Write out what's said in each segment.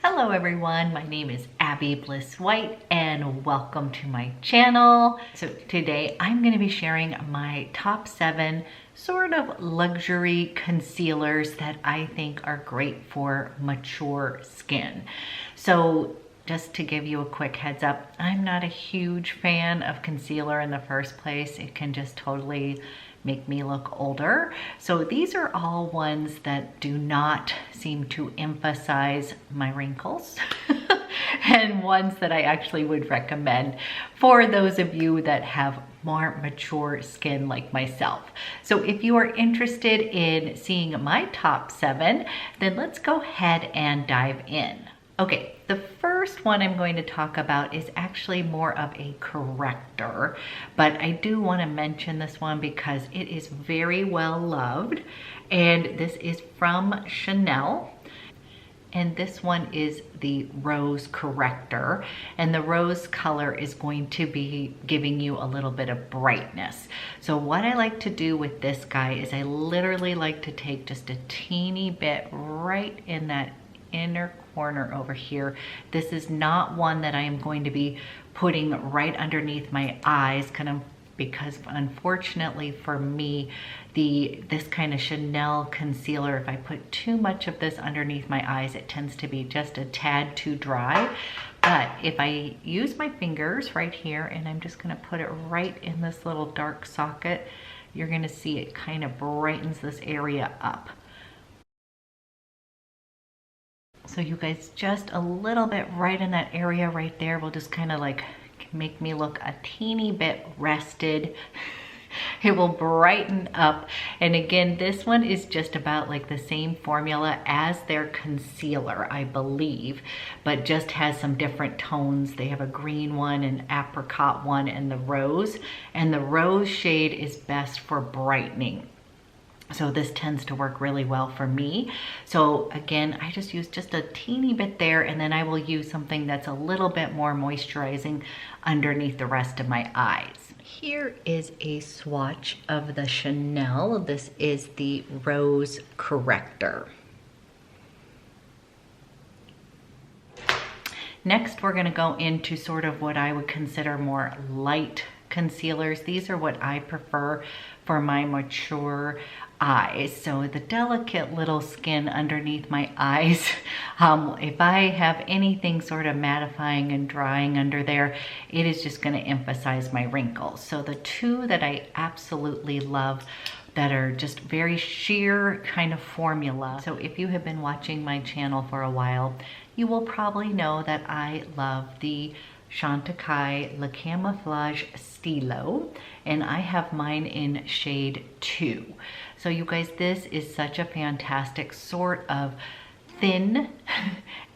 Hello everyone, my name is Abby Bliss White and welcome to my channel. So today I'm going to be sharing my top 7 sort of luxury concealers that I think are great for mature skin. So just to give you a quick heads up, I'm not a huge fan of concealer in the first place. It can just totally make me look older. So these are all ones that do not seem to emphasize my wrinkles and ones that I actually would recommend for those of you that have more mature skin like myself. So if you are interested in seeing my top 7, then let's go ahead and dive in. Okay, the first one I'm going to talk about is actually more of a corrector, but I do want to mention this one because it is very well loved, and this is from Chanel. And this one is the Rose Corrector, and the rose color is going to be giving you a little bit of brightness. So what I like to do with this guy is I literally like to take just a teeny bit right in that inner corner over here. This is not one that I am going to be putting right underneath my eyes, because unfortunately for me, this kind of Chanel concealer, if I put too much of this underneath my eyes, it tends to be just a tad too dry. But if I use my fingers right here and I'm just gonna put it right in this little dark socket, you're gonna see it kind of brightens this area up. So you guys, just a little bit right in that area right there will just kind of like make me look a teeny bit rested. It will brighten up. And again, this one is just about like the same formula as their concealer, I believe, but just has some different tones. They have a green one, an apricot one, and the rose. And the rose shade is best for brightening. So this tends to work really well for me. So again, I just use just a teeny bit there, and then I will use something that's a little bit more moisturizing underneath the rest of my eyes. Here is a swatch of the Chanel. This is the Rose Corrector. Next, we're gonna go into sort of what I would consider more light concealers. These are what I prefer for my mature eyes. So the delicate little skin underneath my eyes, if I have anything sort of mattifying and drying under there, it is just going to emphasize my wrinkles. So the two that I absolutely love that are just very sheer kind of formula. So if you have been watching my channel for a while, you will probably know that I love the Tokai Le Camouflage Stilo, and I have mine in shade 2. So you guys, this is such a fantastic sort of thin,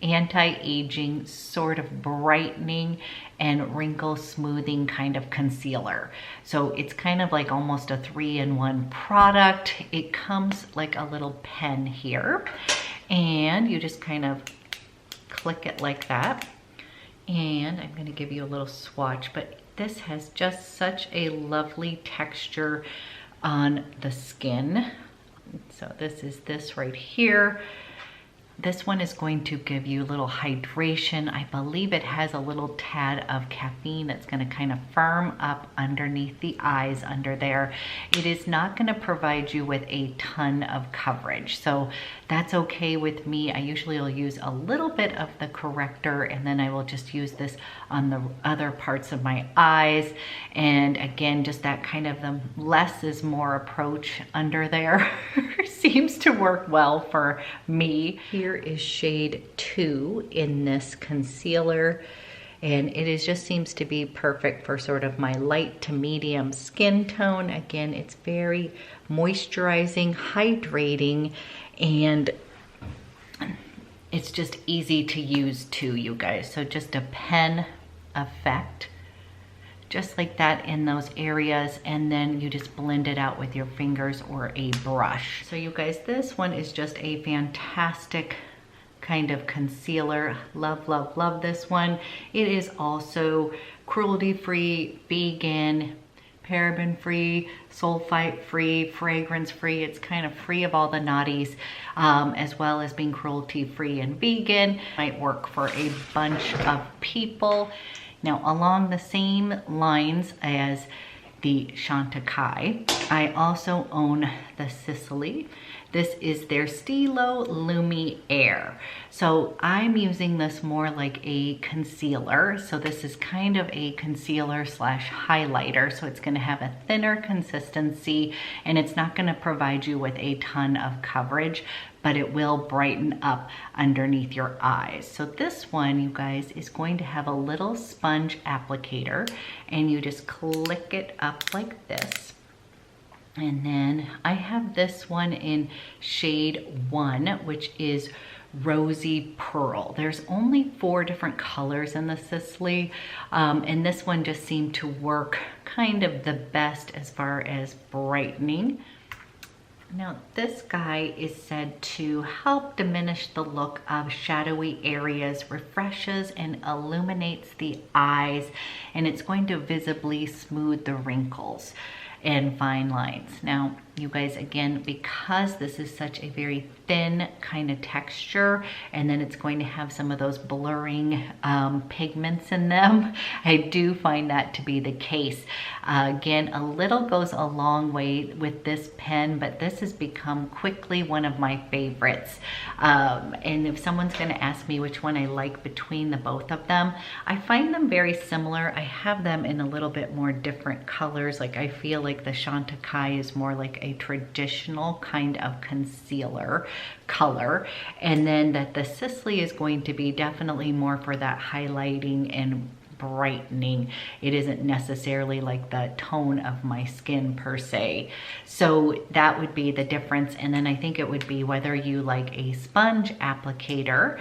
anti-aging, sort of brightening and wrinkle smoothing kind of concealer. So it's kind of like almost a 3-in-1 product. It comes like a little pen here, and you just kind of click it like that. And I'm going to give you a little swatch, but this has just such a lovely texture on the skin. So this is this right here. This one is going to give you a little hydration. I believe it has a little tad of caffeine that's going to kind of firm up underneath the eyes under there. It is not going to provide you with a ton of coverage, so that's okay with me. I usually will use a little bit of the corrector, and then I will just use this on the other parts of my eyes. And again, just that kind of the less is more approach under there seems to work well for me. Here is shade 2 in this concealer, and just seems to be perfect for sort of my light to medium skin tone. Again, it's very moisturizing, hydrating, and it's just easy to use too, you guys. So just a pen effect, just like that in those areas, and then you just blend it out with your fingers or a brush. So you guys, this one is just a fantastic kind of concealer. Love, love, love this one. It is also cruelty-free, vegan, paraben free, sulfite free, fragrance free. It's kind of free of all the naughties, as well as being cruelty free and vegan. Might work for a bunch of people. Now, along the same lines as the Tokai, I also own the Sisley. This is their Stilo Lumiere. So I'm using this more like a concealer. So this is kind of a concealer slash highlighter. So it's gonna have a thinner consistency and it's not gonna provide you with a ton of coverage, but it will brighten up underneath your eyes. So this one, you guys, is going to have a little sponge applicator and you just click it up like this. And then I have this one in shade 1, which is Rosy Pearl. There's only 4 different colors in the Sisley, and this one just seemed to work kind of the best as far as brightening. Now, this guy is said to help diminish the look of shadowy areas, refreshes and illuminates the eyes, and it's going to visibly smooth the wrinkles and fine lines. Now, you guys, again, because this is such a very thin kind of texture, and then it's going to have some of those blurring pigments in them, I do find that to be the case. Again, a little goes a long way with this pen, but this has become quickly one of my favorites. And if someone's gonna ask me which one I like between the both of them, I find them very similar. I have them in a little bit more different colors. Like I feel like the Tokai is more like a traditional kind of concealer color, and then that the Sisley is going to be definitely more for that highlighting and brightening. It isn't necessarily like the tone of my skin per se. So that would be the difference. And then I think it would be whether you like a sponge applicator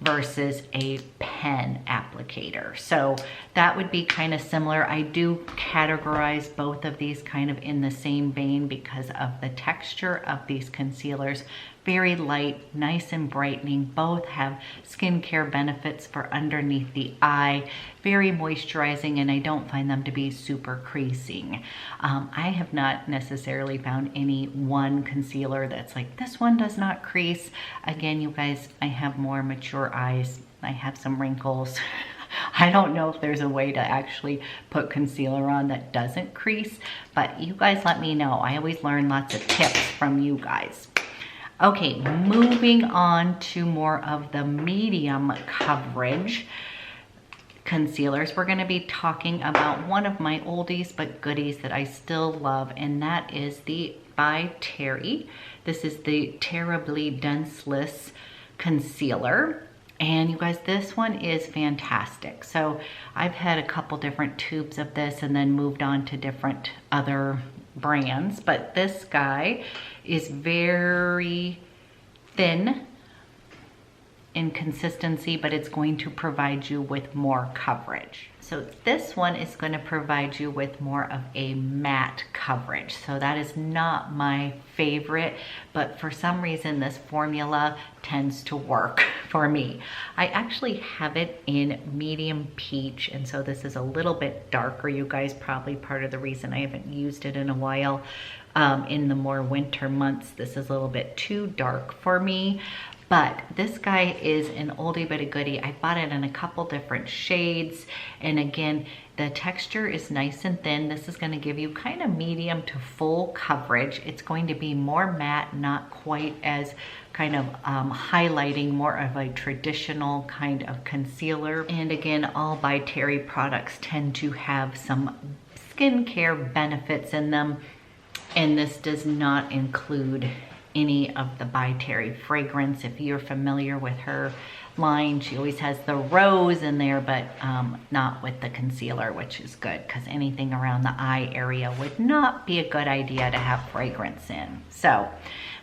versus a pen applicator. So that would be kind of similar. I do categorize both of these kind of in the same vein because of the texture of these concealers. Very light, nice and brightening. Both have skincare benefits for underneath the eye. Very moisturizing, and I don't find them to be super creasing. I have not necessarily found any one concealer that's like, this one does not crease. Again, you guys, I have more mature eyes. I have some wrinkles. I don't know if there's a way to actually put concealer on that doesn't crease, but you guys let me know. I always learn lots of tips from you guys. Okay, moving on to more of the medium coverage concealers. We're gonna be talking about one of my oldies but goodies that I still love, and that is the by Terry. This is the Terribly Denseless Concealer. And you guys, this one is fantastic. So I've had a couple different tubes of this and then moved on to different other brands, but this guy is very thin in consistency, but it's going to provide you with more coverage. So this one is going to provide you with more of a matte coverage. So that is not my favorite, but for some reason this formula tends to work for me. I actually have it in medium peach, and so this is a little bit darker, you guys. Probably part of the reason I haven't used it in a while. In the more winter months, this is a little bit too dark for me. But this guy is an oldie but a goodie. I bought it in a couple different shades. And again, the texture is nice and thin. This is gonna give you kind of medium to full coverage. It's going to be more matte, not quite as kind of highlighting, more of a traditional kind of concealer. And again, all by Terry products tend to have some skincare benefits in them. And this does not include any of the by Terry fragrance. If you're familiar with her line, she always has the rose in there, but not with the concealer, which is good because anything around the eye area would not be a good idea to have fragrance in. So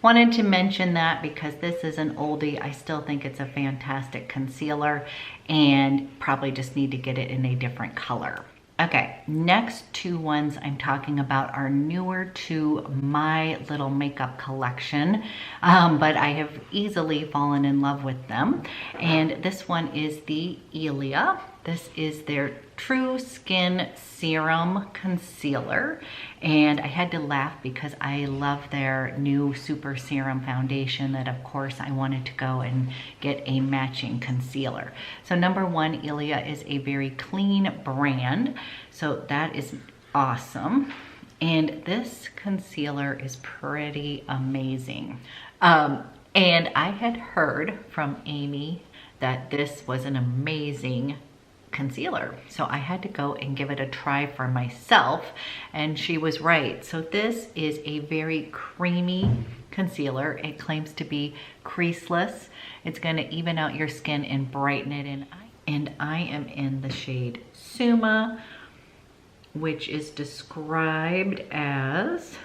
wanted to mention that because this is an oldie. I still think it's a fantastic concealer and probably just need to get it in a different color. Okay, next two ones I'm talking about are newer to my little makeup collection, but I have easily fallen in love with them. And this one is the Ilia This is their True Skin Serum Concealer. And I had to laugh because I love their new Super Serum Foundation that of course I wanted to go and get a matching concealer. So number one, Ilia is a very clean brand. So that is awesome. And this concealer is pretty amazing. And I had heard from Amy that this was an amazing concealer. So I had to go and give it a try for myself, and she was right. So this is a very creamy concealer. It claims to be creaseless. It's going to even out your skin and brighten it. And I am in the shade Suma, which is described as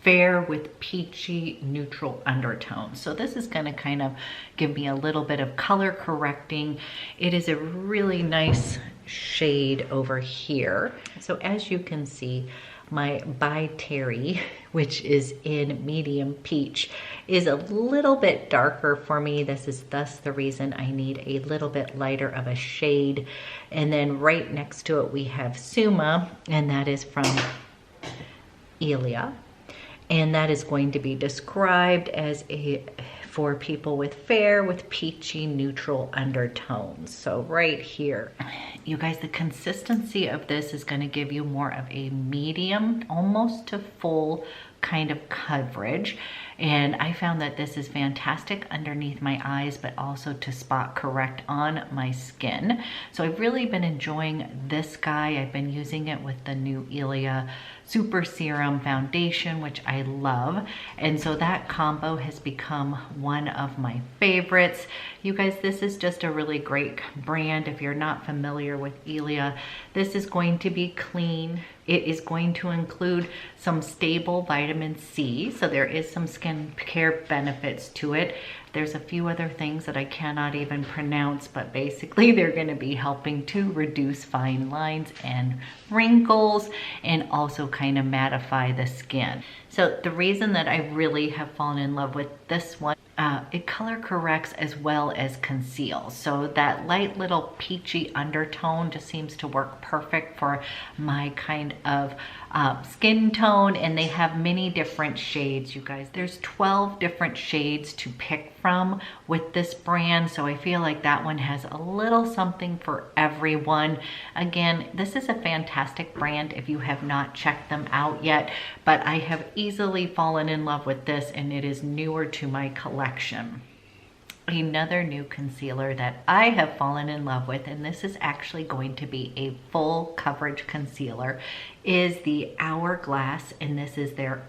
fair with peachy neutral undertones. So this is going to kind of give me a little bit of color correcting. It is a really nice shade over here. So as you can see, my By Terry, which is in medium peach, is a little bit darker for me. This is thus the reason I need a little bit lighter of a shade. And then right next to it we have Suma, and that is from Ilia. And that is going to be described as for people with fair with peachy neutral undertones. So right here, you guys, the consistency of this is going to give you more of a medium, almost to full kind of coverage. And I found that this is fantastic underneath my eyes, but also to spot correct on my skin. So I've really been enjoying this guy. I've been using it with the new Ilia Super Serum Foundation, which I love. And so that combo has become one of my favorites. You guys, this is just a really great brand. If you're not familiar with Ilia, this is going to be clean. It is going to include some stable vitamin C. So there is some skincare benefits to it. There's a few other things that I cannot even pronounce, but basically they're going to be helping to reduce fine lines and wrinkles and also kind of mattify the skin. So the reason that I really have fallen in love with this one, it color corrects as well as conceals. So that light little peachy undertone just seems to work perfect for my kind of skin tone. And they have many different shades, you guys. There's 12 different shades to pick from with this brand. So I feel like that one has a little something for everyone. Again, this is a fantastic brand if you have not checked them out yet, but I have easily fallen in love with this, and it is newer to my collection. Another new concealer that I have fallen in love with, and this is actually going to be a full coverage concealer, is the Hourglass, and this is their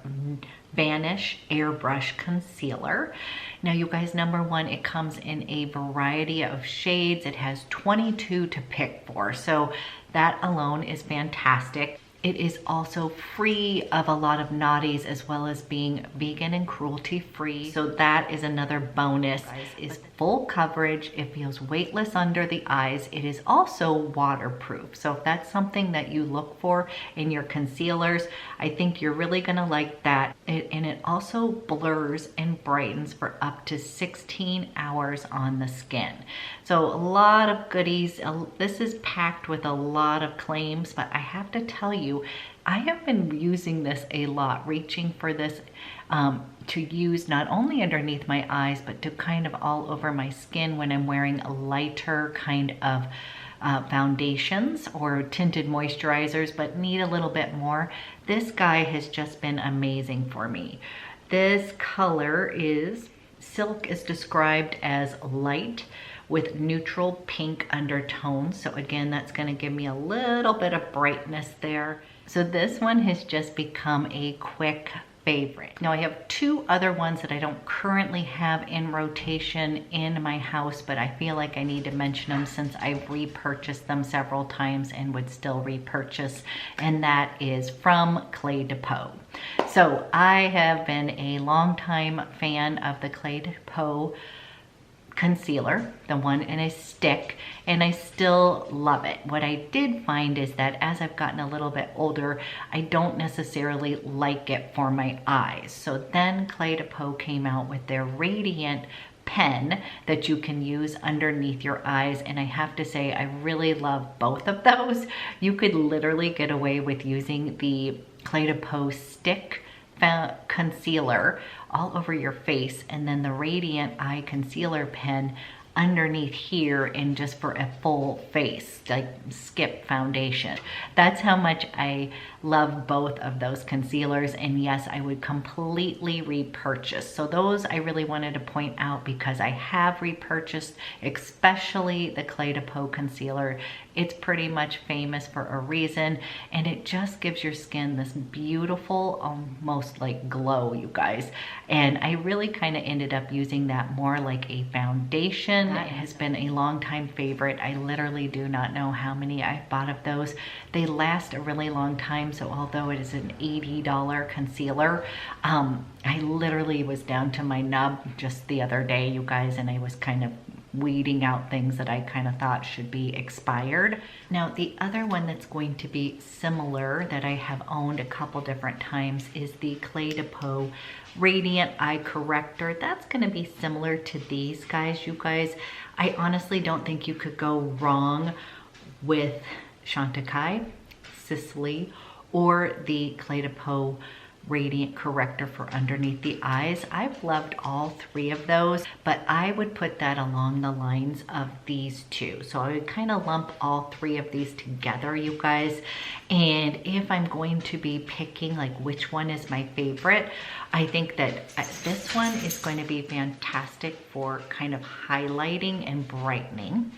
Vanish Airbrush Concealer. Now you guys, number one, it comes in a variety of shades. It has 22 to pick for, so that alone is fantastic. It is also free of a lot of naughties, as well as being vegan and cruelty free. So that is another bonus. It's full coverage. It feels weightless under the eyes. It is also waterproof. So if that's something that you look for in your concealers, I think you're really gonna like that. And it also blurs and brightens for up to 16 hours on the skin. So a lot of goodies. This is packed with a lot of claims, but I have to tell you, I have been using this a lot, reaching for this to use not only underneath my eyes, but to kind of all over my skin when I'm wearing a lighter kind of foundations or tinted moisturizers, but need a little bit more. This guy has just been amazing for me. This color is, Silk is described as light with neutral pink undertones. So again, that's going to give me a little bit of brightness there. So this one has just become a quick favorite. Now I have two other ones that I don't currently have in rotation in my house, but I feel like I need to mention them since I've repurchased them several times and would still repurchase, and that is from Clé de Peau. So I have been a longtime fan of the Clé de Peau concealer, the one in a stick, and I still love it. What I did find is that as I've gotten a little bit older, I don't necessarily like it for my eyes. So then Clé de Peau came out with their Radiant pen that you can use underneath your eyes, and I have to say I really love both of those. You could literally get away with using the Clé de Peau stick concealer all over your face, and then the Radiant Eye Concealer pen underneath here, and just for a full face, like skip foundation. That's how much I love both of those concealers, and yes, I would completely repurchase. So those I really wanted to point out because I have repurchased, especially the Clé de Peau concealer. It's pretty much famous for a reason, and it just gives your skin this beautiful, almost like glow, you guys. And I really kind of ended up using that more like a foundation. It has been a long time favorite. I literally do not know how many I've bought of those. They last a really long time, so although it is an $80 concealer, I literally was down to my nub just the other day, you guys, and I was kind of weeding out things that I kind of thought should be expired. Now, the other one that's going to be similar that I have owned a couple different times is the Clé de Peau Radiant Eye Corrector. That's going to be similar to these guys, you guys. I honestly don't think you could go wrong with Tokai, Sisley, or the Clé de Peau Radiant Corrector for underneath the eyes. I've loved all three of those, but I would put that along the lines of these two. So I would kind of lump all three of these together, you guys. And if I'm going to be picking like which one is my favorite, I think that this one is going to be fantastic for kind of highlighting and brightening.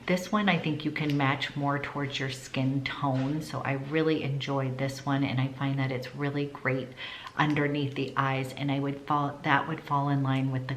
This one I think you can match more towards your skin tone, so I really enjoyed this one, and I find that it's really great underneath the eyes, and that would fall in line with the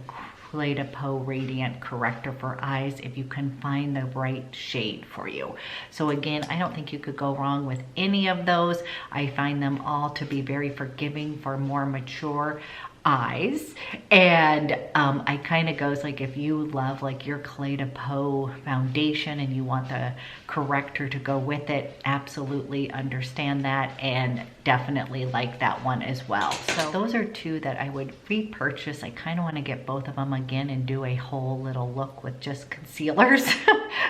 Clé de Peau Radiant Corrector for eyes if you can find the right shade for you. So again, I don't think you could go wrong with any of those. I find them all to be very forgiving for more mature eyes, and I kind of goes like, if you love like your Clé de Peau foundation and you want the corrector to go with it, absolutely understand that and definitely like that one as well. So those are two that I would repurchase. I kind of want to get both of them again and do a whole little look with just concealers.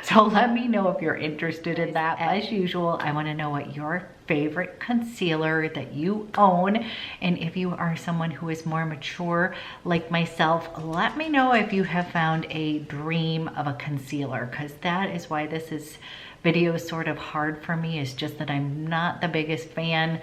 So let me know if you're interested in that. As usual, I want to know what your favorite concealer that you own, and if you are someone who is more mature like myself, let me know if you have found a dream of a concealer, because that is why this video is sort of hard for me. Is just that I'm not the biggest fan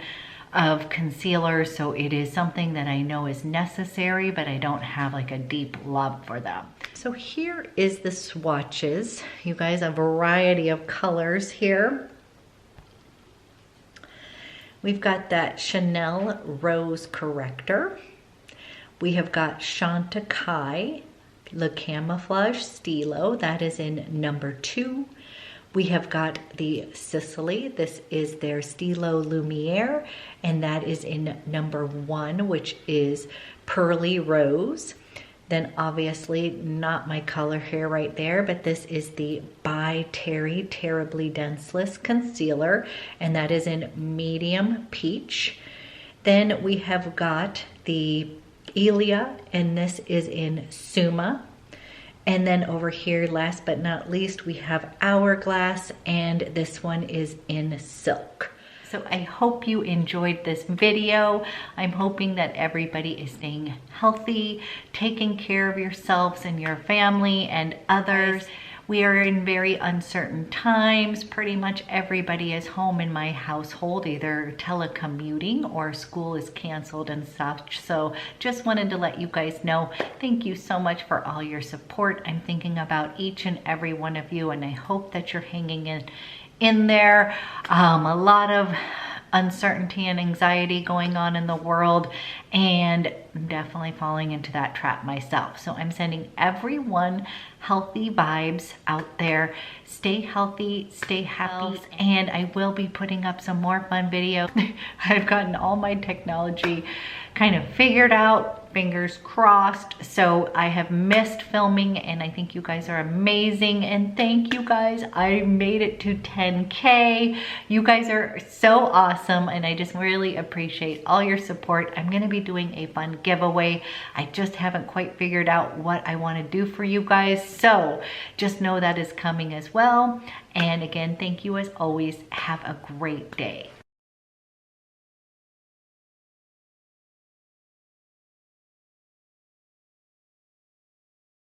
of concealer, so it is something that I know is necessary, but I don't have like a deep love for them. So here is the swatches, you guys, a variety of colors here. We've got that Chanel Rose Corrector. We have got Tokai, Le Camouflage Stilo. That is in number 2. We have got the Sisley. This is their Stilo Lumiere, and that is in number 1, which is Pearly Rose. Then obviously not my color here right there, but this is the By Terry Terribly Denseless Concealer, and that is in medium peach. Then we have got the Ilia, and this is in Suma. And then over here, last but not least, we have Hourglass, and this one is in Silk. So I hope you enjoyed this video. I'm hoping that everybody is staying healthy, taking care of yourselves and your family and others. We are in very uncertain times. Pretty much everybody is home in my household, either telecommuting or school is canceled and such. So just wanted to let you guys know, thank you so much for all your support. I'm thinking about each and every one of you, and I hope that you're hanging in there. A lot of uncertainty and anxiety going on in the world, and I'm definitely falling into that trap myself. So I'm sending everyone healthy vibes out there. Stay healthy, stay happy, and I will be putting up some more fun videos. I've gotten all my technology kind of figured out, fingers crossed. So I have missed filming, and I think you guys are amazing, and thank you guys. I made it to 10K. You guys are so awesome, and I just really appreciate all your support. I'm gonna be doing a fun giveaway. I just haven't quite figured out what I want to do for you guys, so just know that is coming as well. And again, thank you as always. Have a great day.